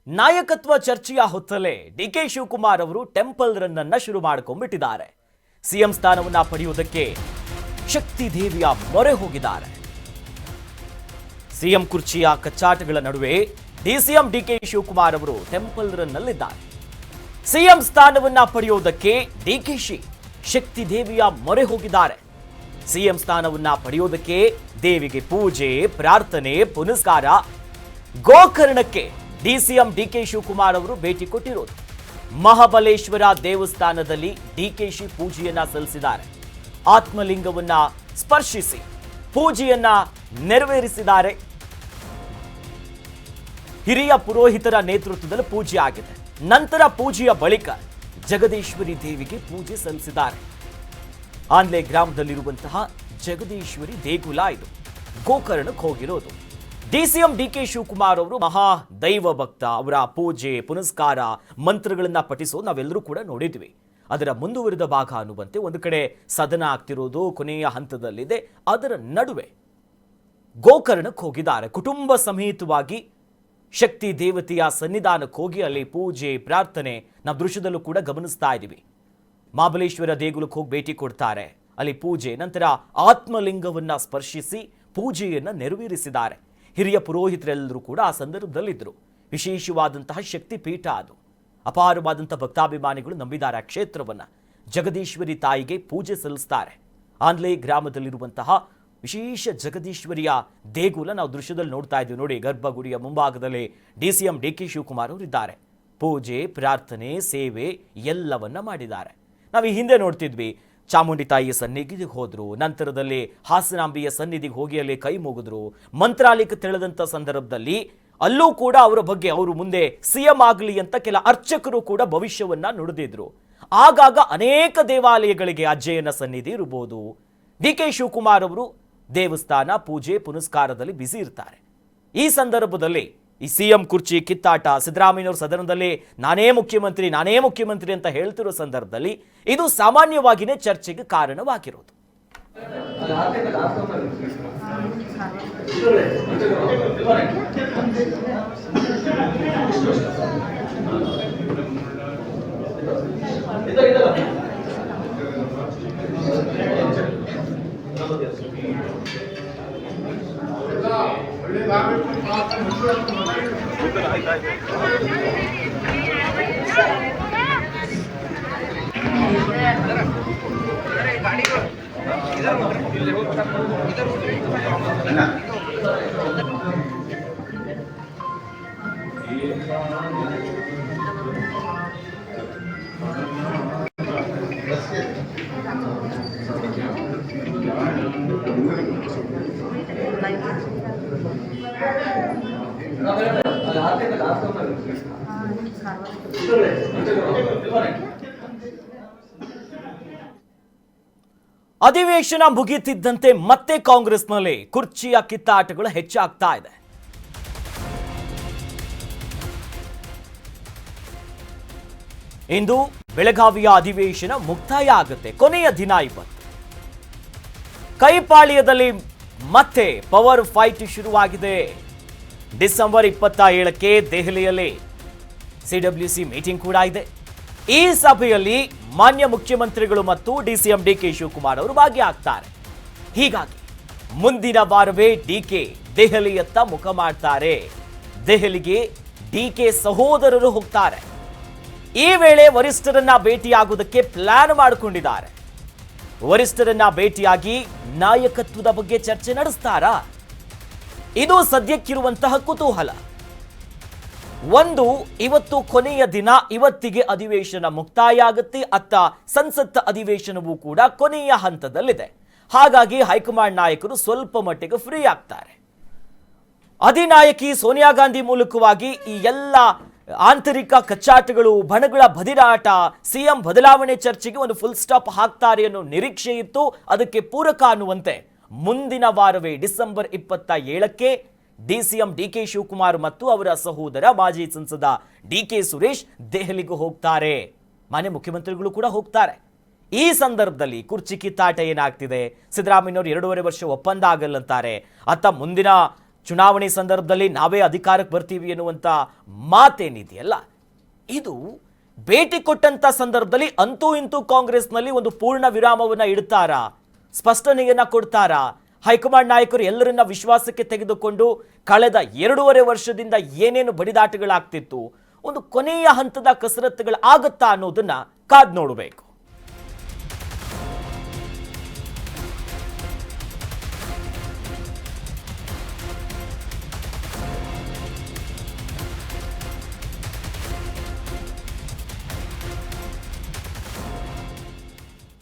ನಾಯಕತ್ವ ಚರ್ಚೆಯ ಹೊತ್ತಲೇ ಡಿಕೆ ಶಿವಕುಮಾರ್ ಅವರು ಟೆಂಪಲ್ ರನ್ ಅನ್ನು ಶುರು ಮಾಡಿಕೊಂಡ್ಬಿಟ್ಟಿದ್ದಾರೆ. ಸಿಎಂ ಸ್ಥಾನವನ್ನ ಪಡೆಯುವುದಕ್ಕೆ ಶಕ್ತಿ ದೇವಿಯ ಮೊರೆ ಹೋಗಿದ್ದಾರೆ. ಸಿಎಂ ಕುರ್ಚಿಯ ಕಚ್ಚಾಟಗಳ ನಡುವೆ ಡಿಸಿಎಂ ಡಿಕೆ ಶಿವಕುಮಾರ್ ಅವರು ಟೆಂಪಲ್ ರನ್ ನಲ್ಲಿದ್ದಾರೆ. ಸಿಎಂ ಸ್ಥಾನವನ್ನ ಪಡೆಯುವುದಕ್ಕೆ ಡಿಕೆಶಿ ಶಕ್ತಿ ದೇವಿಯ ಮೊರೆ ಹೋಗಿದ್ದಾರೆ. ಸಿಎಂ ಸ್ಥಾನವನ್ನ ಪಡೆಯುವುದಕ್ಕೆ ದೇವಿಗೆ ಪೂಜೆ, ಪ್ರಾರ್ಥನೆ, ಪುನಸ್ಕಾರ, ಗೋಕರ್ಣಕ್ಕೆ ಡಿಸಿಎಂ ಡಿಕೆ ಶಿವಕುಮಾರ್ ಅವರು ಭೇಟಿ ಕೊಟ್ಟಿರೋದು. ಮಹಾಬಲೇಶ್ವರ ದೇವಸ್ಥಾನದಲ್ಲಿ ಡಿಕೆಶಿ ಪೂಜೆಯನ್ನ ಸಲ್ಲಿಸಿದ್ದಾರೆ. ಆತ್ಮಲಿಂಗವನ್ನ ಸ್ಪರ್ಶಿಸಿ ಪೂಜೆಯನ್ನ ನೆರವೇರಿಸಿದ್ದಾರೆ. ಹಿರಿಯ ಪುರೋಹಿತರ ನೇತೃತ್ವದಲ್ಲಿ ಪೂಜೆ ಆಗಿದೆ. ನಂತರ ಪೂಜೆಯ ಬಳಿಕ ಜಗದೀಶ್ವರಿ ದೇವಿಗೆ ಪೂಜೆ ಸಲ್ಲಿಸಿದ್ದಾರೆ. ಆನ್ಲೆ ಗ್ರಾಮದಲ್ಲಿರುವಂತಹ ಜಗದೀಶ್ವರಿ ದೇಗುಲ ಇದು. ಗೋಕರ್ಣಕ್ಕೆ ಹೋಗಿರೋದು. ಡಿಸಿಎಂ ಡಿಕೆ ಶಿವಕುಮಾರ್ ಅವರು ಮಹಾ ದೈವ ಭಕ್ತ. ಅವರ ಪೂಜೆ, ಪುನಸ್ಕಾರ, ಮಂತ್ರಗಳನ್ನ ಪಠಿಸೋದು ನಾವೆಲ್ಲರೂ ಕೂಡ ನೋಡಿದ್ವಿ. ಅದರ ಮುಂದುವರಿದ ಭಾಗ ಅನ್ನುವಂತೆ ಒಂದು ಕಡೆ ಸದನ ಆಗ್ತಿರೋದು ಕೊನೆಯ ಹಂತದಲ್ಲಿದೆ. ಅದರ ನಡುವೆ ಗೋಕರ್ಣಕ್ಕೆ ಹೋಗಿದ್ದಾರೆ. ಕುಟುಂಬ ಸಮೇತವಾಗಿ ಶಕ್ತಿ ದೇವತೆಯ ಸನ್ನಿಧಾನಕ್ಕೆ ಹೋಗಿ ಅಲ್ಲಿ ಪೂಜೆ, ಪ್ರಾರ್ಥನೆ ನಾವು ದೃಶ್ಯದಲ್ಲೂ ಕೂಡ ಗಮನಿಸ್ತಾ ಇದ್ದೀವಿ. ಮಹಾಬಲೇಶ್ವರ ದೇಗುಲಕ್ಕೆ ಹೋಗಿ ಭೇಟಿ ಕೊಡ್ತಾರೆ. ಅಲ್ಲಿ ಪೂಜೆ, ನಂತರ ಆತ್ಮಲಿಂಗವನ್ನ ಸ್ಪರ್ಶಿಸಿ ಪೂಜೆಯನ್ನ ನೆರವೇರಿಸಿದ್ದಾರೆ. ಹಿರಿಯ ಪುರೋಹಿತರೆಲ್ಲರೂ ಕೂಡ ಆ ಸಂದರ್ಭದಲ್ಲಿದ್ದರು. ವಿಶೇಷವಾದಂತಹ ಶಕ್ತಿ ಪೀಠ ಅದು. ಅಪಾರವಾದಂತಹ ಭಕ್ತಾಭಿಮಾನಿಗಳು ನಂಬಿದ್ದಾರೆ ಆ ಕ್ಷೇತ್ರವನ್ನ. ಜಗದೀಶ್ವರಿ ತಾಯಿಗೆ ಪೂಜೆ ಸಲ್ಲಿಸ್ತಾರೆ. ಆನ್ಲೆ ಗ್ರಾಮದಲ್ಲಿರುವಂತಹ ವಿಶೇಷ ಜಗದೀಶ್ವರಿಯ ದೇಗುಲ ನಾವು ದೃಶ್ಯದಲ್ಲಿ ನೋಡ್ತಾ ಇದ್ದೀವಿ. ನೋಡಿ, ಗರ್ಭಗುಡಿಯ ಮುಂಭಾಗದಲ್ಲಿ ಡಿಸಿಎಂ ಡಿಕೆ ಶಿವಕುಮಾರ್ ಅವರು ಇದ್ದಾರೆ. ಪೂಜೆ, ಪ್ರಾರ್ಥನೆ, ಸೇವೆ ಎಲ್ಲವನ್ನ ಮಾಡಿದ್ದಾರೆ. ನಾವು ಈ ಹಿಂದೆ ನೋಡ್ತಿದ್ವಿ, ಚಾಮುಂಡಿ ತಾಯಿಯ ಸನ್ನಿಧಿಗೆ ಹೋದ್ರು, ನಂತರದಲ್ಲಿ ಹಾಸನಾಂಬಿಯ ಸನ್ನಿಧಿಗೆ ಹೋಗಿ ಅಲ್ಲಿ ಕೈ ಮುಗಿದ್ರು. ಮಂತ್ರಾಲಯಕ್ಕೆ ತೆಳೆದಂತ ಸಂದರ್ಭದಲ್ಲಿ ಅಲ್ಲೂ ಕೂಡ ಅವರ ಬಗ್ಗೆ ಅವರು ಮುಂದೆ ಸಿಎಂ ಆಗಲಿ ಅಂತ ಕೆಲ ಅರ್ಚಕರು ಕೂಡ ಭವಿಷ್ಯವನ್ನ ನುಡಿದಿದ್ರು. ಆಗಾಗ ಅನೇಕ ದೇವಾಲಯಗಳಿಗೆ ಅಜ್ಜಯ್ಯನ ಸನ್ನಿಧಿ ಇರಬಹುದು. ಡಿಕೆ ಶಿವಕುಮಾರ್ ಅವರು ದೇವಸ್ಥಾನ, ಪೂಜೆ, ಪುನಸ್ಕಾರದಲ್ಲಿ ಬ್ಯುಸಿ ಇರ್ತಾರೆ. ಈ ಸಂದರ್ಭದಲ್ಲಿ ಈ ಸಿಎಂ ಕುರ್ಚಿ ಕಿತ್ತಾಟ, ಸಿದ್ದರಾಮಯ್ಯನವರು ಸದನದಲ್ಲಿ ನಾನೇ ಮುಖ್ಯಮಂತ್ರಿ ಅಂತ ಹೇಳ್ತಿರೋ ಸಂದರ್ಭದಲ್ಲಿ ಇದು ಸಾಮಾನ್ಯವಾಗಿಯೇ ಚರ್ಚೆಗೆ ಕಾರಣವಾಗಿರೋದು. ಅಧಿವೇಶನ ಮುಗಿಯುತ್ತಿದ್ದಂತೆ ಮತ್ತೆ ಕಾಂಗ್ರೆಸ್ನಲ್ಲಿ ಕುರ್ಚಿಯ ಕಿತ್ತಾಟಗಳು ಹೆಚ್ಚಾಗ್ತಾ ಇದೆ. ಇಂದು ಬೆಳಗಾವಿಯ ಅಧಿವೇಶನ ಮುಕ್ತಾಯ ಆಗುತ್ತೆ. ಕೊನೆಯ ದಿನ 20. ಕೈಪಾಳ್ಯದಲ್ಲಿ ಮತ್ತೆ ಪವರ್ ಫೈಟ್ ಶುರುವಾಗಿದೆ. ಡಿಸೆಂಬರ್ 27ಕ್ಕೆ ದೆಹಲಿಯಲ್ಲಿ ಸಿಡಬ್ಲ್ಯೂಸಿ ಮೀಟಿಂಗ್ ಕೂಡ ಇದೆ. ಈ ಸಭೆಯಲ್ಲಿ ಮಾನ್ಯ ಮುಖ್ಯಮಂತ್ರಿಗಳು ಮತ್ತು ಡಿಸಿಎಂ ಡಿಕೆ ಶಿವಕುಮಾರ್ ಅವರು ಭಾಗಿಯಾಗ್ತಾರೆ. ಹೀಗಾಗಿ ಮುಂದಿನ ವಾರವೇ ಡಿಕೆ ದೆಹಲಿಯತ್ತ ಮುಖ ಮಾಡ್ತಾರೆ. ದೆಹಲಿಗೆ ಡಿಕೆ ಸಹೋದರರು ಹೋಗ್ತಾರೆ. ಈ ವೇಳೆ ವರಿಷ್ಠರನ್ನ ಭೇಟಿಯಾಗುವುದಕ್ಕೆ ಪ್ಲಾನ್ ಮಾಡಿಕೊಂಡಿದ್ದಾರೆ. ವರಿಷ್ಠರನ್ನ ಭೇಟಿಯಾಗಿ ನಾಯಕತ್ವದ ಬಗ್ಗೆ ಚರ್ಚೆ ನಡೆಸ್ತಾರಾ? ಇದು ಸದ್ಯಕ್ಕಿರುವಂತಹ ಕುತೂಹಲ. ಒಂದು, ಇವತ್ತು ಕೊನೆಯ ದಿನ, ಇವತ್ತಿಗೆ ಅಧಿವೇಶನ ಮುಕ್ತಾಯ ಆಗುತ್ತೆ. ಅತ್ತ ಸಂಸತ್ ಅಧಿವೇಶನವೂ ಕೂಡ ಕೊನೆಯ ಹಂತದಲ್ಲಿದೆ. ಹಾಗಾಗಿ ಹೈಕಮಾಂಡ್ ನಾಯಕರು ಸ್ವಲ್ಪ ಮಟ್ಟಿಗೆ ಫ್ರೀ ಆಗ್ತಾರೆ. ಅಧಿನಾಯಕಿ ಸೋನಿಯಾ ಗಾಂಧಿ ಮೂಲಕವಾಗಿ ಈ ಎಲ್ಲ ಆಂತರಿಕ ಕಚ್ಚಾಟಗಳು, ಬಣಗಳ ಬದಿರಾಟ, ಸಿಎಂ ಬದಲಾವಣೆ ಚರ್ಚೆಗೆ ಒಂದು ಫುಲ್ ಸ್ಟಾಪ್ ಹಾಕ್ತಾರೆ ಅನ್ನೋ ನಿರೀಕ್ಷೆ ಇತ್ತು. ಅದಕ್ಕೆ ಪೂರಕ ಅನ್ನುವಂತೆ ಮುಂದಿನ ವಾರವೇ ಡಿಸೆಂಬರ್ 27ಕ್ಕೆ ಡಿಸಿಎಂ ಡಿಕೆ ಶಿವಕುಮಾರ್ ಮತ್ತು ಅವರ ಸಹೋದರ ಮಾಜಿ ಸಂಸದ ಡಿಕೆ ಸುರೇಶ್ ದೆಹಲಿಗೆ ಹೋಗ್ತಾರೆ. ಮಾನ್ಯ ಮುಖ್ಯಮಂತ್ರಿಗಳು ಕೂಡ ಹೋಗ್ತಾರೆ. ಈ ಸಂದರ್ಭದಲ್ಲಿ ಕುರ್ಚಿ ಕಿತ್ತಾಟ ಏನಾಗ್ತಿದೆ? ಸಿದ್ದರಾಮಯ್ಯನವರು 2.5 ವರ್ಷ ಒಪ್ಪಂದ ಆಗಲ್ಲಂತಾರೆ. ಅತ್ತ ಮುಂದಿನ ಚುನಾವಣೆ ಸಂದರ್ಭದಲ್ಲಿ ನಾವೇ ಅಧಿಕಾರಕ್ಕೆ ಬರ್ತೀವಿ ಎನ್ನುವಂಥ ಮಾತೇನಿದೆಯಲ್ಲ, ಇದು ಭೇಟಿ ಕೊಟ್ಟಂತ ಸಂದರ್ಭದಲ್ಲಿ ಅಂತೂ ಇಂತೂ ಕಾಂಗ್ರೆಸ್ನಲ್ಲಿ ಒಂದು ಪೂರ್ಣ ವಿರಾಮವನ್ನ ಇಡ್ತಾರಾ, ಸ್ಪಷ್ಟನೆಯನ್ನ ಕೊಡ್ತಾರಾ? ಹೈಕಮಾಂಡ್ ನಾಯಕರು ಎಲ್ಲರನ್ನ ವಿಶ್ವಾಸಕ್ಕೆ ತೆಗೆದುಕೊಂಡು ಕಳೆದ 2.5 ವರ್ಷದಿಂದ ಏನೇನು ಬಡಿದಾಟಗಳಾಗ್ತಿತ್ತು, ಒಂದು ಕೊನೆಯ ಹಂತದ ಕಸರತ್ತುಗಳು ಆಗುತ್ತಾ ಅನ್ನೋದನ್ನ ಕಾದ್ ನೋಡಬೇಕು.